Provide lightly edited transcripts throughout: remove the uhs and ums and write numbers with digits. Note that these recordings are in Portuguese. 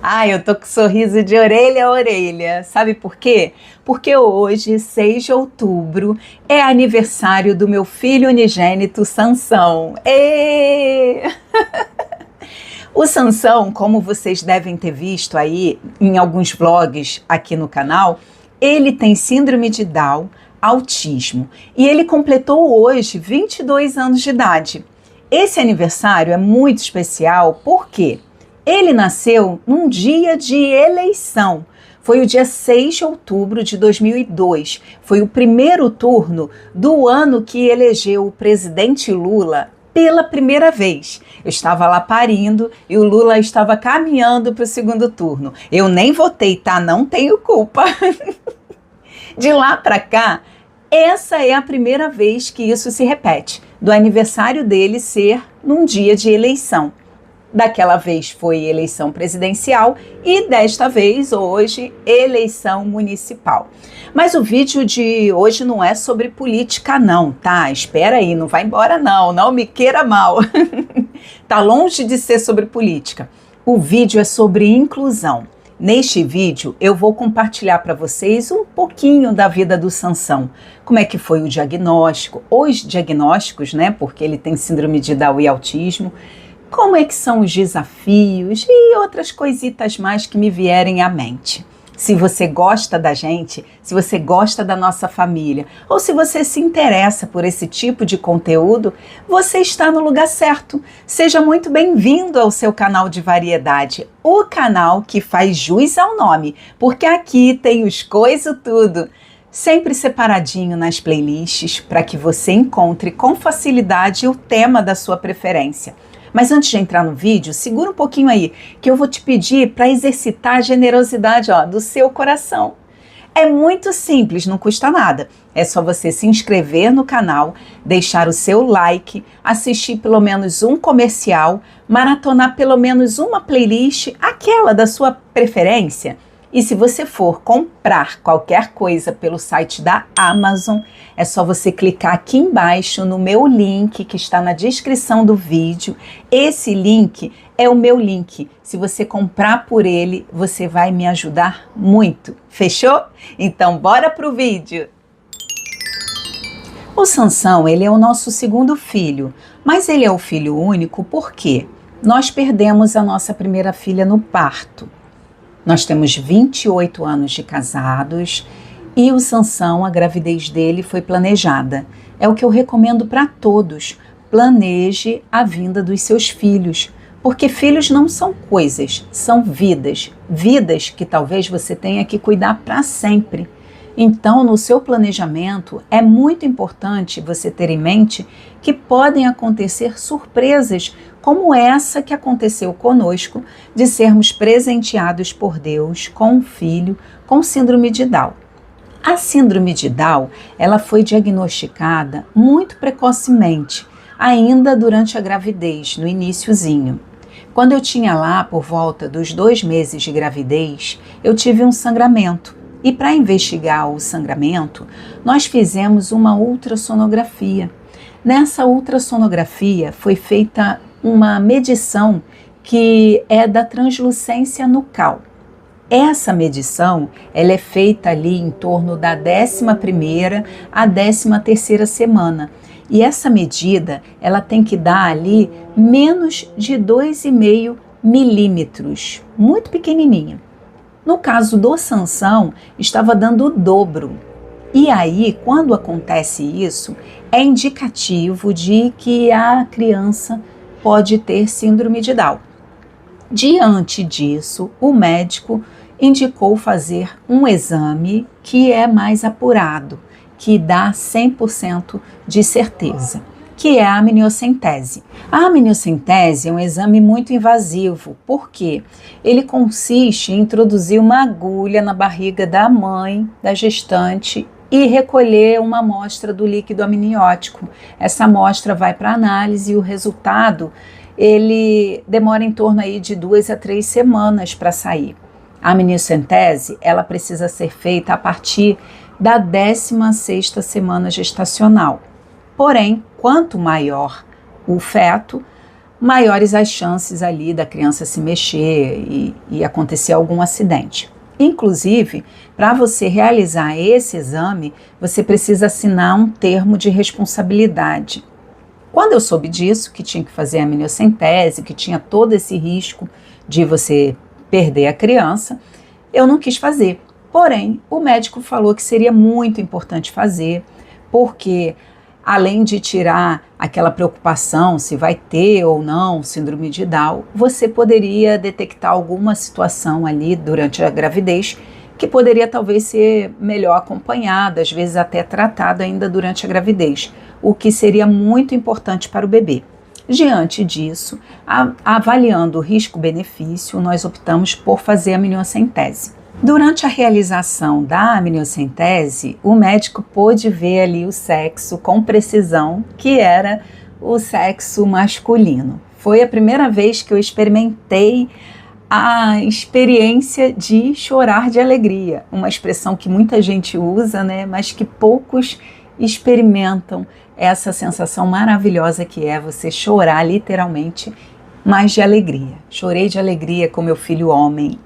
Ai, eu tô com sorriso de orelha a orelha. Sabe por quê? Porque hoje, 6 de outubro, é aniversário do meu filho unigênito, Sansão. Ê! O Sansão, como vocês devem ter visto aí em alguns vlogs aqui no canal, ele tem síndrome de Down, autismo, e ele completou hoje 22 anos de idade. Esse aniversário é muito especial porque ele nasceu num dia de eleição. Foi o dia 6 de outubro de 2002. Foi o primeiro turno do ano que elegeu o presidente Lula pela primeira vez. Eu estava lá parindo e o Lula estava caminhando para o segundo turno. Eu nem votei, tá? Não tenho culpa. De lá para cá, essa é a primeira vez que isso se repete, do aniversário dele ser num dia de eleição. Daquela vez foi eleição presidencial e desta vez, hoje, eleição municipal. Mas o vídeo de hoje não é sobre política não, tá? Espera aí, não vai embora não me queira mal. Tá longe de ser sobre política. O vídeo é sobre inclusão. Neste vídeo eu vou compartilhar para vocês um pouquinho da vida do Sansão. Como é que foi o diagnóstico, os diagnósticos, né? Porque ele tem síndrome de Down e autismo. Como é que são os desafios e outras coisitas mais que me vierem à mente. Se você gosta da gente, se você gosta da nossa família, ou se você se interessa por esse tipo de conteúdo, você está no lugar certo. Seja muito bem-vindo ao seu canal de variedade, o canal que faz jus ao nome, porque aqui tem os coisa tudo. Sempre separadinho nas playlists para que você encontre com facilidade o tema da sua preferência. Mas antes de entrar no vídeo, segura um pouquinho aí, que eu vou te pedir para exercitar a generosidade do seu coração. É muito simples, não custa nada. É só você se inscrever no canal, deixar o seu like, assistir pelo menos um comercial, maratonar pelo menos uma playlist, aquela da sua preferência. E se você for comprar qualquer coisa pelo site da Amazon, é só você clicar aqui embaixo no meu link que está na descrição do vídeo. Esse link é o meu link. Se você comprar por ele, você vai me ajudar muito. Fechou? Então bora pro vídeo! O Sansão, ele é o nosso segundo filho, mas ele é o filho único porque nós perdemos a nossa primeira filha no parto. Nós temos 28 anos de casados e o Sansão, a gravidez dele foi planejada. É o que eu recomendo para todos. Planeje a vinda dos seus filhos, porque filhos não são coisas, são vidas. Vidas que talvez você tenha que cuidar para sempre. Então, no seu planejamento, é muito importante você ter em mente que podem acontecer surpresas como essa que aconteceu conosco, de sermos presenteados por Deus com um filho com síndrome de Down. A síndrome de Down, ela foi diagnosticada muito precocemente, ainda durante a gravidez, no iniciozinho. Quando eu tinha lá por volta dos 2 meses de gravidez, eu tive um sangramento. E para investigar o sangramento, nós fizemos uma ultrassonografia. Nessa ultrassonografia foi feita uma medição que é da translucência nucal. Essa medição ela é feita ali em torno da 11ª à 13ª semana. E essa medida ela tem que dar ali menos de 2,5 milímetros, muito pequenininha. No caso do Sansão, estava dando o dobro. E aí, quando acontece isso, é indicativo de que a criança pode ter síndrome de Down. Diante disso, o médico indicou fazer um exame que é mais apurado, que dá 100% de certeza, que é a amniocentese. A amniocentese é um exame muito invasivo, porque ele consiste em introduzir uma agulha na barriga da mãe, da gestante, e recolher uma amostra do líquido amniótico. Essa amostra vai para análise e o resultado ele demora em torno aí de 2 a 3 semanas para sair. A amniocentese, ela precisa ser feita a partir da 16ª semana gestacional. Porém, quanto maior o feto, maiores as chances ali da criança se mexer e acontecer algum acidente. Inclusive, para você realizar esse exame, você precisa assinar um termo de responsabilidade. Quando eu soube disso, que tinha que fazer a amniocentese, que tinha todo esse risco de você perder a criança, eu não quis fazer. Porém, o médico falou que seria muito importante fazer, porque além de tirar aquela preocupação se vai ter ou não síndrome de Down, você poderia detectar alguma situação ali durante a gravidez que poderia talvez ser melhor acompanhada, às vezes até tratada ainda durante a gravidez, o que seria muito importante para o bebê. Diante disso, avaliando o risco-benefício, nós optamos por fazer a amniocentese. Durante a realização da amniocentese, o médico pôde ver ali o sexo com precisão, que era o sexo masculino. Foi a primeira vez que eu experimentei a experiência de chorar de alegria, uma expressão que muita gente usa, né, mas que poucos experimentam essa sensação maravilhosa que é você chorar literalmente, mas de alegria. Chorei de alegria com meu filho homem.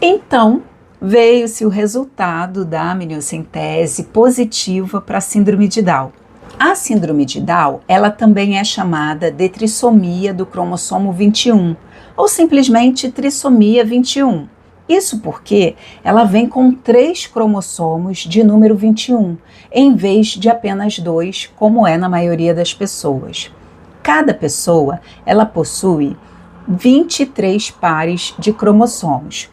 Então, veio-se o resultado da amniocentese positiva para a síndrome de Down. A síndrome de Down, ela também é chamada de trissomia do cromossomo 21, ou simplesmente trissomia 21. Isso porque ela vem com 3 cromossomos de número 21, em vez de apenas 2, como é na maioria das pessoas. Cada pessoa, ela possui 23 pares de cromossomos.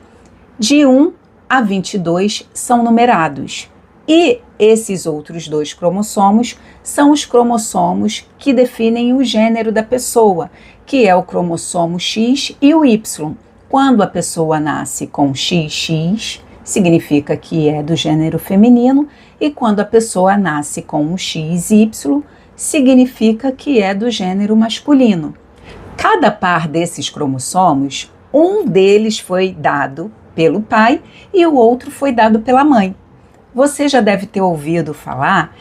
De 1 a 22 são numerados. E esses outros 2 cromossomos são os cromossomos que definem o gênero da pessoa, que é o cromossomo X e o Y. Quando a pessoa nasce com XX, significa que é do gênero feminino, e quando a pessoa nasce com o XY, significa que é do gênero masculino. Cada par desses cromossomos, um deles foi dado pelo pai e o outro foi dado pela mãe. Você já deve ter ouvido falar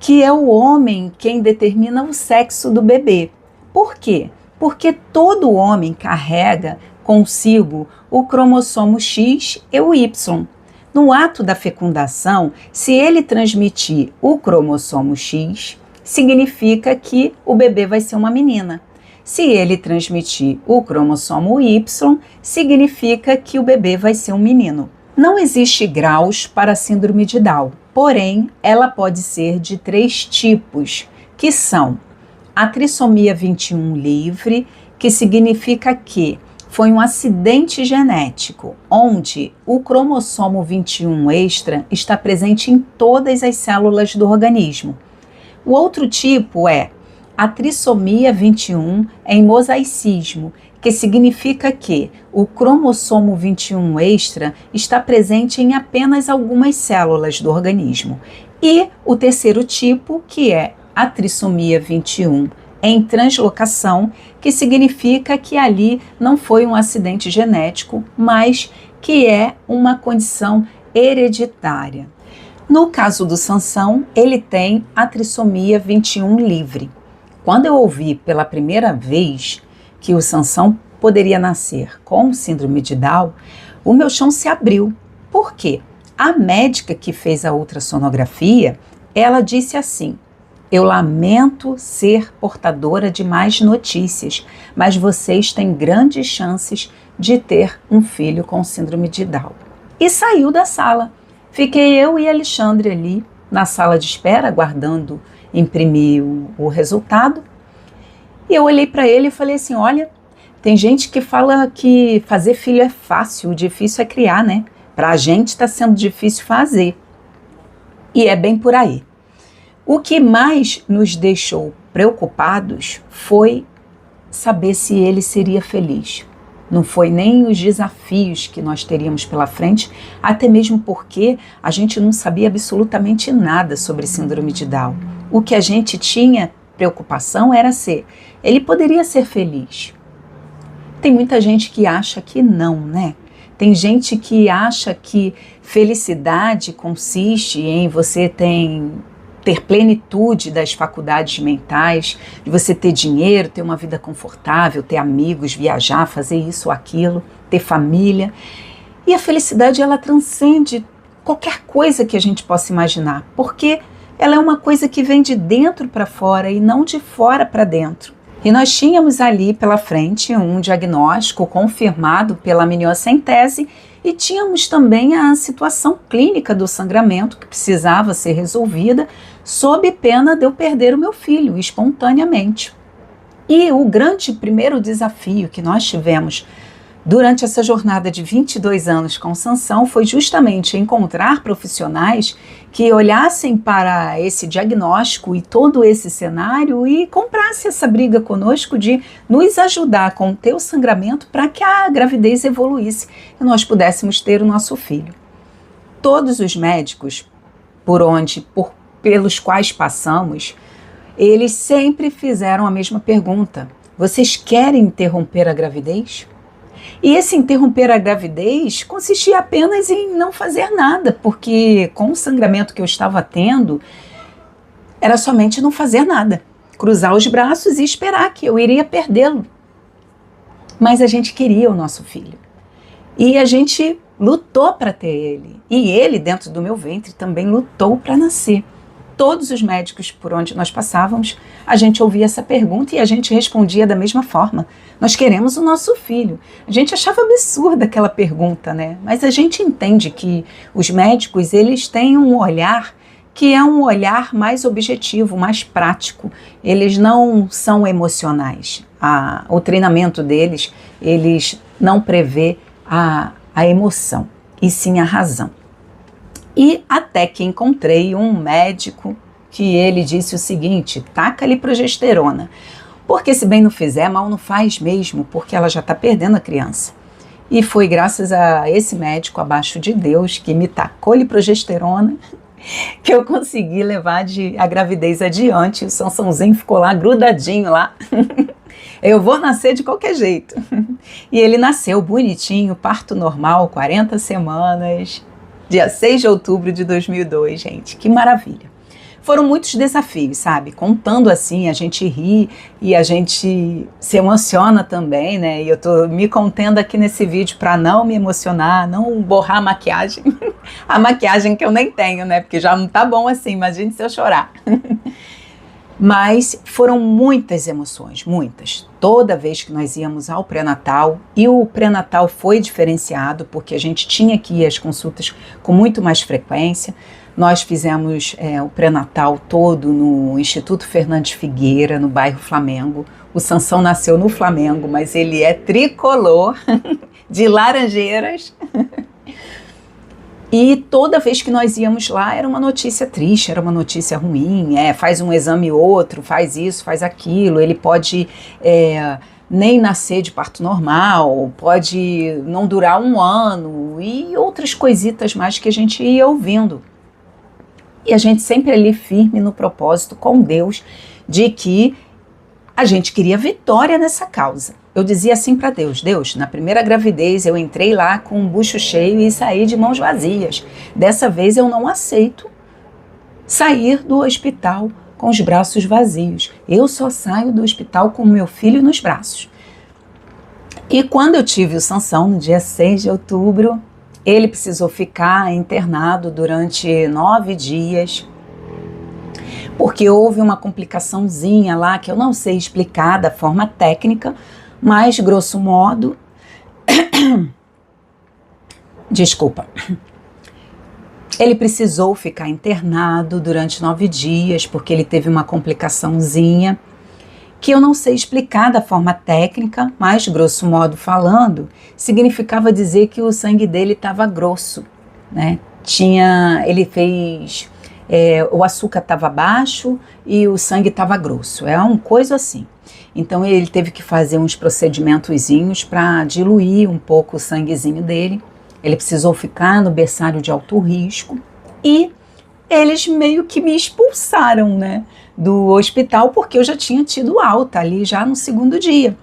que é o homem quem determina o sexo do bebê. Por quê? Porque todo homem carrega consigo o cromossomo X e o Y. No ato da fecundação, se ele transmitir o cromossomo X, significa que o bebê vai ser uma menina. Se ele transmitir o cromossomo Y, significa que o bebê vai ser um menino. Não existe graus para a síndrome de Down, porém, ela pode ser de 3 tipos, que são a trissomia 21 livre, que significa que foi um acidente genético, onde o cromossomo 21 extra está presente em todas as células do organismo. O outro tipo é a trissomia 21 em mosaicismo, que significa que o cromossomo 21 extra está presente em apenas algumas células do organismo. E o terceiro tipo, que é a trissomia 21 em translocação, que significa que ali não foi um acidente genético, mas que é uma condição hereditária. No caso do Sansão, ele tem a trissomia 21 livre. Quando eu ouvi pela primeira vez que o Sansão poderia nascer com síndrome de Down, o meu chão se abriu. Por quê? A médica que fez a ultrassonografia, ela disse assim: eu lamento ser portadora de más notícias, mas vocês têm grandes chances de ter um filho com síndrome de Down. E saiu da sala. Fiquei eu e Alexandre ali na sala de espera, aguardando imprimir o resultado. E eu olhei para ele e falei assim: olha, tem gente que fala que fazer filho é fácil, o difícil é criar, né? Para a gente está sendo difícil fazer. E é bem por aí. O que mais nos deixou preocupados foi saber se ele seria feliz. Não foi nem os desafios que nós teríamos pela frente, até mesmo porque a gente não sabia absolutamente nada sobre síndrome de Down. O que a gente tinha preocupação era se ele poderia ser feliz. tem muita gente que acha que não, né? Tem gente que acha que felicidade consiste em você ter plenitude das faculdades mentais, de você ter dinheiro, ter uma vida confortável, ter amigos, viajar, fazer isso ou aquilo, ter família. E a felicidade, ela transcende qualquer coisa que a gente possa imaginar, porque ela é uma coisa que vem de dentro para fora e não de fora para dentro. E nós tínhamos ali pela frente um diagnóstico confirmado pela amniocentese e tínhamos também a situação clínica do sangramento que precisava ser resolvida sob pena de eu perder o meu filho espontaneamente. E o grande primeiro desafio que nós tivemos durante essa jornada de 22 anos com Sansão foi justamente encontrar profissionais que olhassem para esse diagnóstico e todo esse cenário e comprassem essa briga conosco de nos ajudar a conter o sangramento para que a gravidez evoluísse e nós pudéssemos ter o nosso filho. Todos os médicos pelos quais passamos, eles sempre fizeram a mesma pergunta: vocês querem interromper a gravidez? E esse interromper a gravidez consistia apenas em não fazer nada, porque com o sangramento que eu estava tendo, era somente não fazer nada, cruzar os braços e esperar que eu iria perdê-lo. Mas a gente queria o nosso filho e a gente lutou para ter ele, e ele dentro do meu ventre também lutou para nascer. Todos os médicos por onde nós passávamos, a gente ouvia essa pergunta e a gente respondia da mesma forma: nós queremos o nosso filho. A gente achava absurda aquela pergunta, né? Mas a gente entende que os médicos, eles têm um olhar que é um olhar mais objetivo, mais prático. Eles não são emocionais. O treinamento deles, eles não prevê a emoção, e sim a razão. E até que encontrei um médico que ele disse o seguinte: taca-lhe progesterona, porque se bem não fizer, mal não faz mesmo, porque ela já está perdendo a criança. E foi graças a esse médico abaixo de Deus que me tacou-lhe progesterona que eu consegui levar a gravidez adiante. O Sansãozinho ficou lá grudadinho lá. Eu vou nascer de qualquer jeito. E ele nasceu bonitinho, parto normal, 40 semanas... Dia 6 de outubro de 2002, gente, que maravilha. Foram muitos desafios, sabe? Contando assim, a gente ri e a gente se emociona também, né? E eu tô me contendo aqui nesse vídeo para não me emocionar, não borrar a maquiagem. A maquiagem que eu nem tenho, né? Porque já não tá bom assim, imagine se eu chorar. Mas foram muitas emoções, muitas. Toda vez que nós íamos ao pré-natal, e o pré-natal foi diferenciado porque a gente tinha que ir às consultas com muito mais frequência. Nós fizemos o pré-natal todo no Instituto Fernandes Figueira, no bairro Flamengo. O Sansão nasceu no Flamengo, mas ele é tricolor, de Laranjeiras. E toda vez que nós íamos lá era uma notícia triste, era uma notícia ruim, faz um exame outro, faz isso, faz aquilo, ele pode nem nascer de parto normal, pode não durar 1 ano e outras coisitas mais que a gente ia ouvindo. E a gente sempre ali firme no propósito com Deus de que a gente queria vitória nessa causa. Eu dizia assim para Deus: Deus, na primeira gravidez eu entrei lá com um bucho cheio e saí de mãos vazias. Dessa vez eu não aceito sair do hospital com os braços vazios. Eu só saio do hospital com o meu filho nos braços. E quando eu tive o Sansão, no dia 6 de outubro, ele precisou ficar internado durante 9 dias, porque houve uma complicaçãozinha lá que eu não sei explicar da forma técnica, mas, grosso modo, desculpa, ele precisou ficar internado durante 9 dias, porque ele teve uma complicaçãozinha que eu não sei explicar da forma técnica, mas, grosso modo falando, significava dizer que o sangue dele estava grosso, né? Ele fez, o açúcar estava baixo e o sangue estava grosso, é uma coisa assim. Então ele teve que fazer uns procedimentozinhos para diluir um pouco o sanguezinho dele. Ele precisou ficar no berçário de alto risco e eles meio que me expulsaram, né, do hospital, porque eu já tinha tido alta ali já no 2º dia.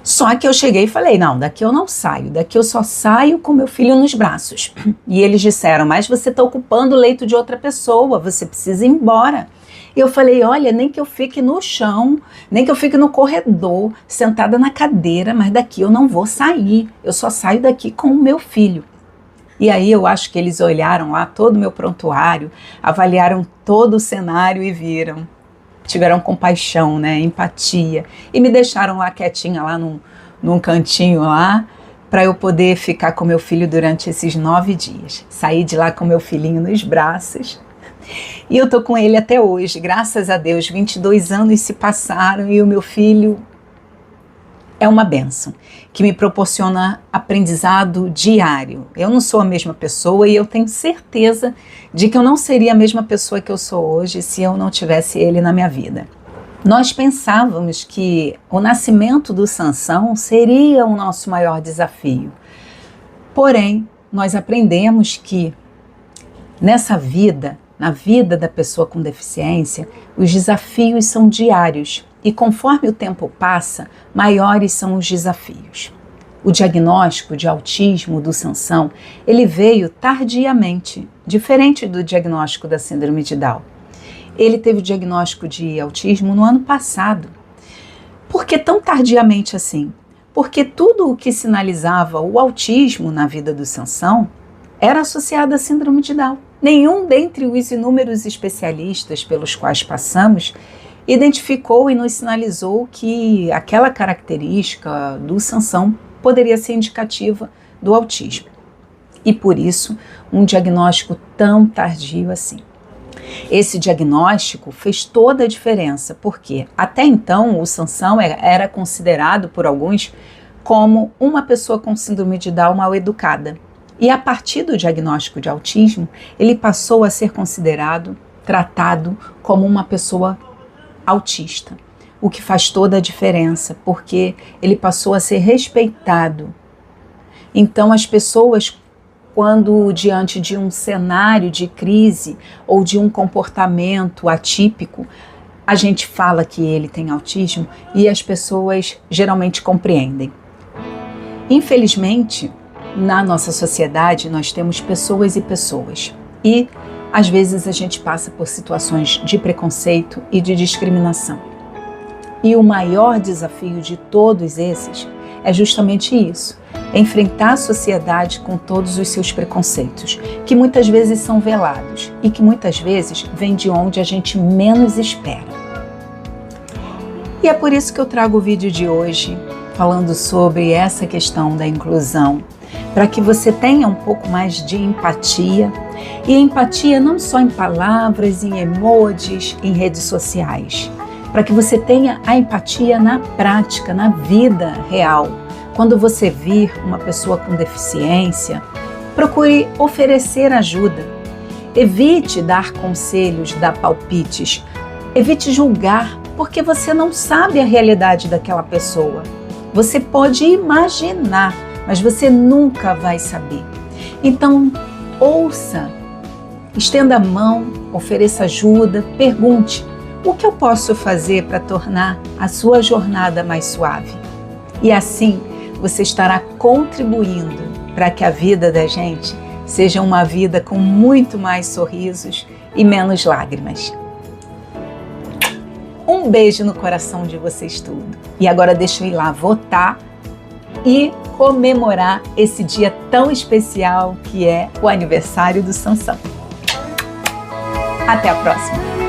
Só que eu cheguei e falei, não, daqui eu não saio, daqui eu só saio com meu filho nos braços. E eles disseram, mas você está ocupando o leito de outra pessoa, você precisa ir embora. E eu falei, olha, nem que eu fique no chão, nem que eu fique no corredor, sentada na cadeira, mas daqui eu não vou sair, eu só saio daqui com o meu filho. E aí eu acho que eles olharam lá todo o meu prontuário, avaliaram todo o cenário e viram. Tiveram compaixão, né, empatia, e me deixaram lá quietinha, lá num cantinho lá, para eu poder ficar com meu filho durante esses 9 dias. Saí de lá com meu filhinho nos braços, e eu tô com ele até hoje, graças a Deus. 22 anos se passaram e o meu filho é uma bênção, que me proporciona aprendizado diário. Eu não sou a mesma pessoa e eu tenho certeza de que eu não seria a mesma pessoa que eu sou hoje se eu não tivesse ele na minha vida. Nós pensávamos que o nascimento do Sansão seria o nosso maior desafio. Porém, nós aprendemos que nessa vida, na vida da pessoa com deficiência, os desafios são diários. E conforme o tempo passa, maiores são os desafios. O diagnóstico de autismo do Sansão, ele veio tardiamente, diferente do diagnóstico da síndrome de Down. Ele teve o diagnóstico de autismo no ano passado. Por que tão tardiamente assim? Porque tudo o que sinalizava o autismo na vida do Sansão era associado à síndrome de Down. Nenhum dentre os inúmeros especialistas pelos quais passamos identificou e nos sinalizou que aquela característica do Sansão poderia ser indicativa do autismo. E por isso, um diagnóstico tão tardio assim. Esse diagnóstico fez toda a diferença, porque até então o Sansão era considerado por alguns como uma pessoa com síndrome de Down mal educada. E a partir do diagnóstico de autismo, ele passou a ser considerado, tratado como uma pessoa autista, o que faz toda a diferença, porque ele passou a ser respeitado. Então as pessoas, quando diante de um cenário de crise ou de um comportamento atípico, a gente fala que ele tem autismo e as pessoas geralmente compreendem. Infelizmente, na nossa sociedade nós temos pessoas e pessoas, e às vezes a gente passa por situações de preconceito e de discriminação. E o maior desafio de todos esses é justamente isso: enfrentar a sociedade com todos os seus preconceitos, que muitas vezes são velados e que muitas vezes vêm de onde a gente menos espera. E é por isso que eu trago o vídeo de hoje, falando sobre essa questão da inclusão, para que você tenha um pouco mais de empatia, e empatia não só em palavras, em emojis, em redes sociais, para que você tenha a empatia na prática, na vida real. Quando você vir uma pessoa com deficiência, procure oferecer ajuda. Evite dar conselhos, dar palpites. Evite julgar, porque você não sabe a realidade daquela pessoa. Você pode imaginar, mas você nunca vai saber. Então, ouça, estenda a mão, ofereça ajuda, pergunte: o que eu posso fazer para tornar a sua jornada mais suave? E assim, você estará contribuindo para que a vida da gente seja uma vida com muito mais sorrisos e menos lágrimas. Um beijo no coração de vocês tudo. E agora deixa eu ir lá votar e comemorar esse dia tão especial que é o aniversário do Sansão. Até a próxima!